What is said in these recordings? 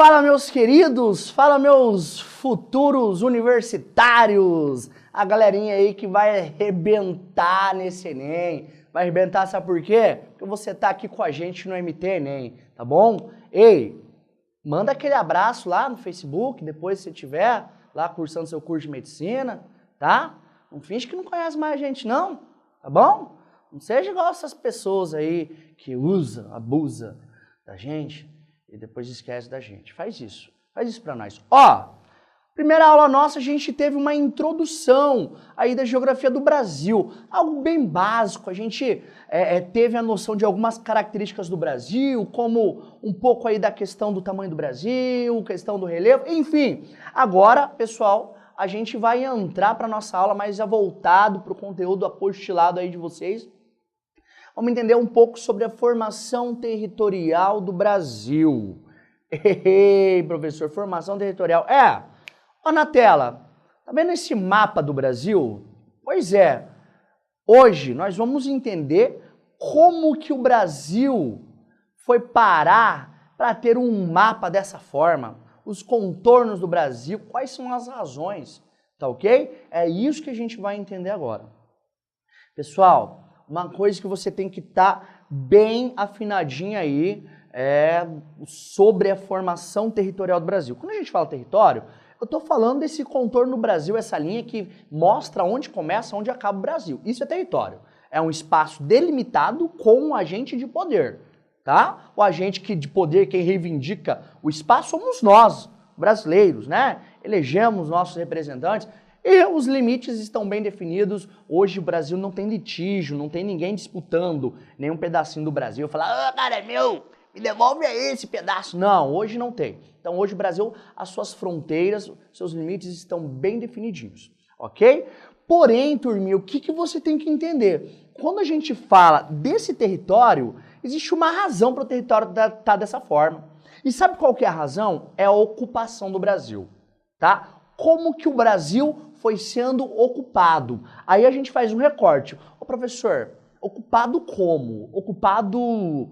Fala, meus queridos, fala, meus futuros universitários, a galerinha aí que vai arrebentar nesse Enem. Vai arrebentar, sabe por quê? Porque você tá aqui com a gente no MT Enem, tá bom? Ei, manda aquele abraço lá no Facebook, depois se você estiver lá cursando seu curso de medicina, tá? Não finge que não conhece mais a gente não, tá bom? Não seja igual essas pessoas aí que abusam da gente e depois esquece da gente. Faz isso pra nós. Ó, primeira aula nossa a gente teve uma introdução aí da geografia do Brasil, algo bem básico. A gente teve a noção de algumas características do Brasil, como um pouco aí da questão do tamanho do Brasil, questão do relevo, enfim. Agora, pessoal, a gente vai entrar para nossa aula mais já voltado para o conteúdo apostilado aí de vocês. Vamos entender um pouco sobre a formação territorial do Brasil. Ei, professor, formação territorial. Ó na tela, tá vendo esse mapa do Brasil? Pois é, hoje nós vamos entender como que o Brasil foi parar para ter um mapa dessa forma, os contornos do Brasil, quais são as razões, tá ok? É isso que a gente vai entender agora. Pessoal, uma coisa que você tem que estar bem afinadinha aí sobre a formação territorial do Brasil. Quando a gente fala território, eu estou falando desse contorno do Brasil, essa linha que mostra onde começa, onde acaba o Brasil. Isso é território. É um espaço delimitado com um agente de poder, tá? O agente de poder, quem reivindica o espaço somos nós, brasileiros, né? Elegemos nossos representantes. E os limites estão bem definidos. Hoje o Brasil não tem litígio, não tem ninguém disputando nenhum pedacinho do Brasil. Falar, cara, é meu, me devolve aí esse pedaço. Não, hoje não tem. Então hoje o Brasil, as suas fronteiras, seus limites estão bem definidinhos, ok? Porém, turminha, o que você tem que entender? Quando a gente fala desse território, existe uma razão para o território estar dessa forma. E sabe qual que é a razão? É a ocupação do Brasil, tá? Como que o Brasil foi sendo ocupado. Aí a gente faz um recorte. Ô professor, ocupado como? Ocupado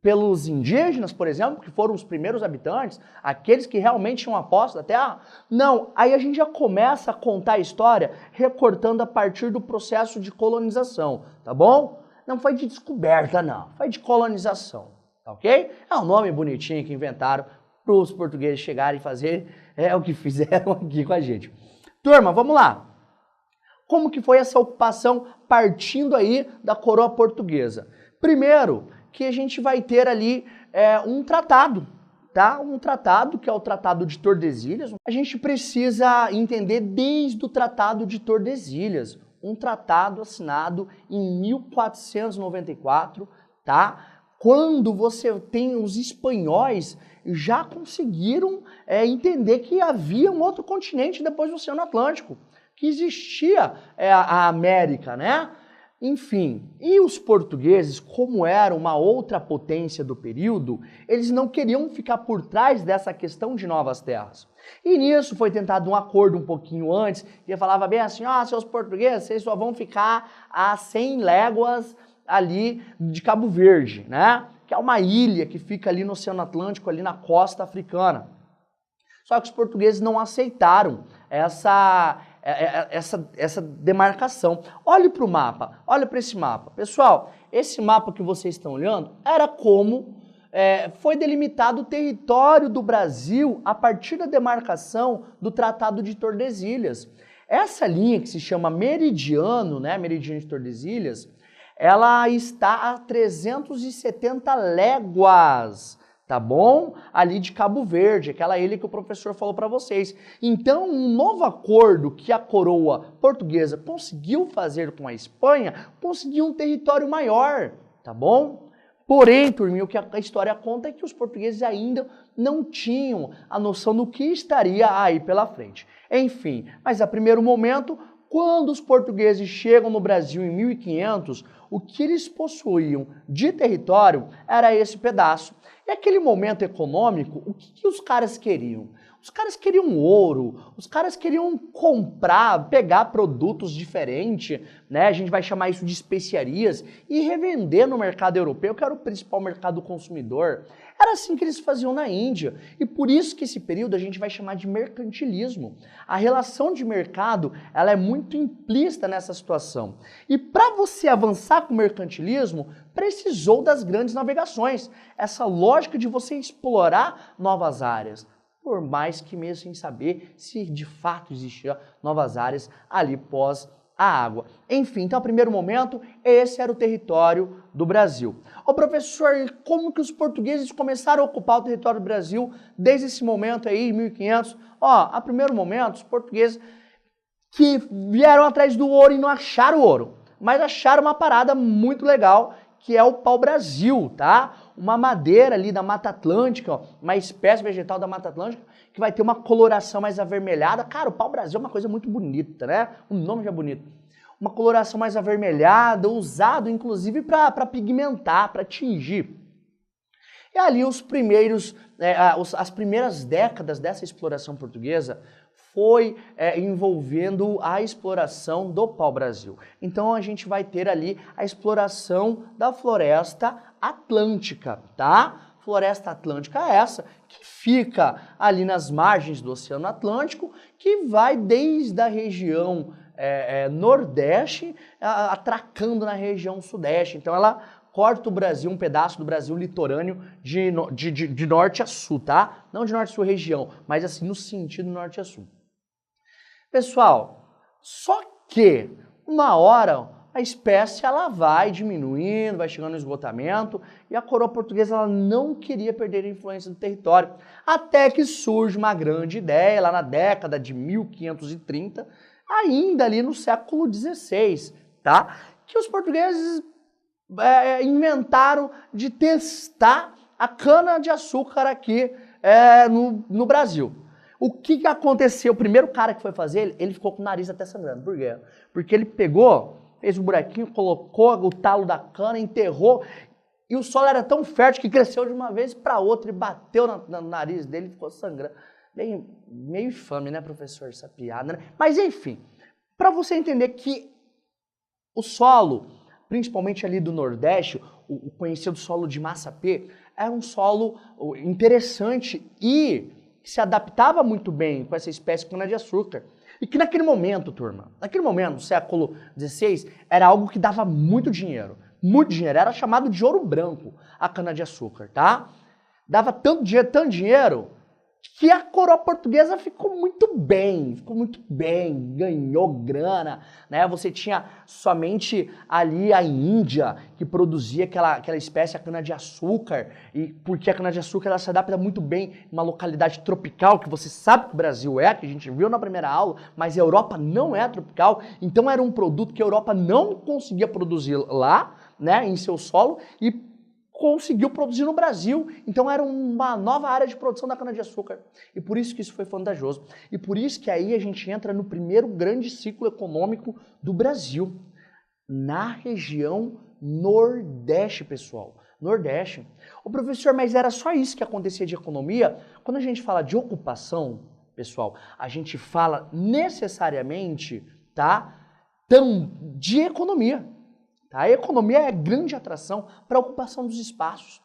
pelos indígenas, por exemplo, que foram os primeiros habitantes, aqueles que realmente tinham a posse da terra? Não, aí a gente já começa a contar a história recortando a partir do processo de colonização, tá bom? Não foi de descoberta, não, foi de colonização, tá ok? É um nome bonitinho que inventaram para os portugueses chegarem e fazer o que fizeram aqui com a gente. Turma, vamos lá. Como que foi essa ocupação partindo aí da coroa portuguesa? Primeiro, que a gente vai ter ali um tratado, tá? Um tratado que é o Tratado de Tordesilhas. A gente precisa entender desde o Tratado de Tordesilhas, um tratado assinado em 1494, tá? Quando você tem os espanhóis já conseguiram entender que havia um outro continente depois do Oceano Atlântico, que existia a América, né? Enfim, e os portugueses, como eram uma outra potência do período, eles não queriam ficar por trás dessa questão de novas terras. E nisso foi tentado um acordo um pouquinho antes, que falava bem assim, seus portugueses, vocês só vão ficar a 100 léguas ali de Cabo Verde, né? Que é uma ilha que fica ali no Oceano Atlântico, ali na costa africana. Só que os portugueses não aceitaram essa demarcação. Olhe para o mapa, olha para esse mapa. Pessoal, esse mapa que vocês estão olhando era como foi delimitado o território do Brasil a partir da demarcação do Tratado de Tordesilhas. Essa linha que se chama meridiano, né, meridiano de Tordesilhas, ela está a 370 léguas, tá bom? Ali de Cabo Verde, aquela ilha que o professor falou para vocês. Então, um novo acordo que a coroa portuguesa conseguiu fazer com a Espanha, conseguiu um território maior, tá bom? Porém, turminha, o que a história conta é que os portugueses ainda não tinham a noção do que estaria aí pela frente. Enfim, mas a primeiro momento, quando os portugueses chegam no Brasil em 1500, o que eles possuíam de território era esse pedaço. E aquele momento econômico, o que os caras queriam? Os caras queriam ouro, os caras queriam comprar, pegar produtos diferentes, né? A gente vai chamar isso de especiarias, e revender no mercado europeu, que era o principal mercado consumidor. Era assim que eles faziam na Índia. E por isso que esse período a gente vai chamar de mercantilismo. A relação de mercado, ela é muito implícita nessa situação. E para você avançar com o mercantilismo, precisou das grandes navegações. Essa lógica de você explorar novas áreas. Por mais que mesmo sem saber se de fato existiam novas áreas ali pós a água. Enfim, então, no primeiro momento, esse era o território do Brasil. Ô professor, como que os portugueses começaram a ocupar o território do Brasil desde esse momento aí, em 1500? A primeiro momento, os portugueses que vieram atrás do ouro e não acharam ouro, mas acharam uma parada muito legal, que é o pau-brasil, tá? Uma madeira ali da Mata Atlântica, ó, uma espécie vegetal da Mata Atlântica, que vai ter uma coloração mais avermelhada. Cara, o pau-brasil é uma coisa muito bonita, né? O nome já é bonito. Uma coloração mais avermelhada, usado inclusive para pigmentar, para tingir. E ali os primeiros, as primeiras décadas dessa exploração portuguesa foi envolvendo a exploração do pau-brasil. Então a gente vai ter ali a exploração da floresta atlântica, tá? Floresta atlântica é essa que fica ali nas margens do Oceano Atlântico, que vai desde a região nordeste, atracando na região sudeste. Então ela corta o Brasil, um pedaço do Brasil litorâneo de norte a sul, tá? Não de norte a sul região, mas assim no sentido norte a sul. Pessoal, só que uma hora a espécie ela vai diminuindo, vai chegando no esgotamento e a coroa portuguesa ela não queria perder a influência do território. Até que surge uma grande ideia lá na década de 1530, ainda ali no século XVI, tá? Que os portugueses inventaram de testar a cana-de-açúcar aqui no Brasil. O que aconteceu? O primeiro cara que foi fazer, ele ficou com o nariz até sangrando. Por quê? Porque ele pegou, fez um buraquinho, colocou o talo da cana, enterrou, e o solo era tão fértil que cresceu de uma vez para outra e bateu no nariz dele e ficou sangrando. Meio infame, né, professor, essa piada, né? Mas enfim, para você entender que o solo, principalmente ali do Nordeste, o conhecido solo de Massapê, era um solo interessante e se adaptava muito bem com essa espécie de cana-de-açúcar. E que naquele momento, turma, no século XVI, era algo que dava muito dinheiro. Muito dinheiro. Era chamado de ouro branco a cana-de-açúcar, tá? Dava tanto dinheiro, que a coroa portuguesa ficou muito bem, ganhou grana, né? Você tinha somente ali a Índia que produzia aquela espécie, a cana-de-açúcar, e porque a cana-de-açúcar ela se adapta muito bem em uma localidade tropical, que você sabe que o Brasil que a gente viu na primeira aula, mas a Europa não é tropical, então era um produto que a Europa não conseguia produzir lá, né, em seu solo, e conseguiu produzir no Brasil, então era uma nova área de produção da cana-de-açúcar. E por isso que isso foi vantajoso. E por isso que aí a gente entra no primeiro grande ciclo econômico do Brasil, na região Nordeste, pessoal. Nordeste. Ô professor, mas era só isso que acontecia de economia? Quando a gente fala de ocupação, pessoal, a gente fala necessariamente, tá, de economia. A economia é a grande atração para a ocupação dos espaços,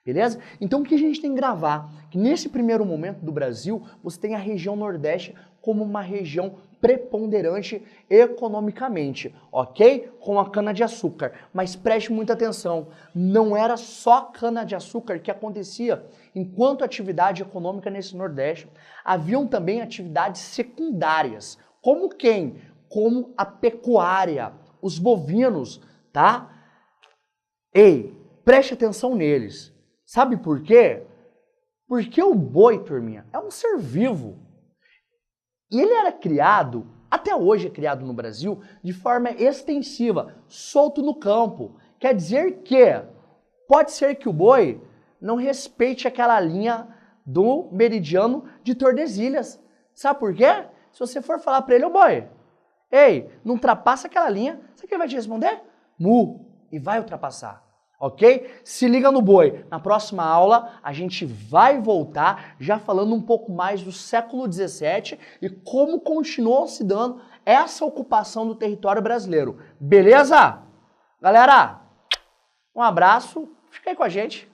beleza? Então o que a gente tem que gravar? Que nesse primeiro momento do Brasil, você tem a região Nordeste como uma região preponderante economicamente, ok? Com a cana-de-açúcar. Mas preste muita atenção, não era só cana-de-açúcar que acontecia enquanto atividade econômica nesse Nordeste. Haviam também atividades secundárias, como quem? Como a pecuária, os bovinos, tá? Ei, preste atenção neles. Sabe por quê? Porque o boi, turminha, é um ser vivo. E ele era criado, até hoje é criado no Brasil, de forma extensiva, solto no campo. Quer dizer que pode ser que o boi não respeite aquela linha do meridiano de Tordesilhas. Sabe por quê? Se você for falar para ele, ô boi, ei, não ultrapassa aquela linha, sabe o que ele vai te responder? Mu, e vai ultrapassar, ok? Se liga no boi. Na próxima aula, a gente vai voltar já falando um pouco mais do século XVII e como continuou se dando essa ocupação do território brasileiro. Beleza? Galera, um abraço, fica aí com a gente.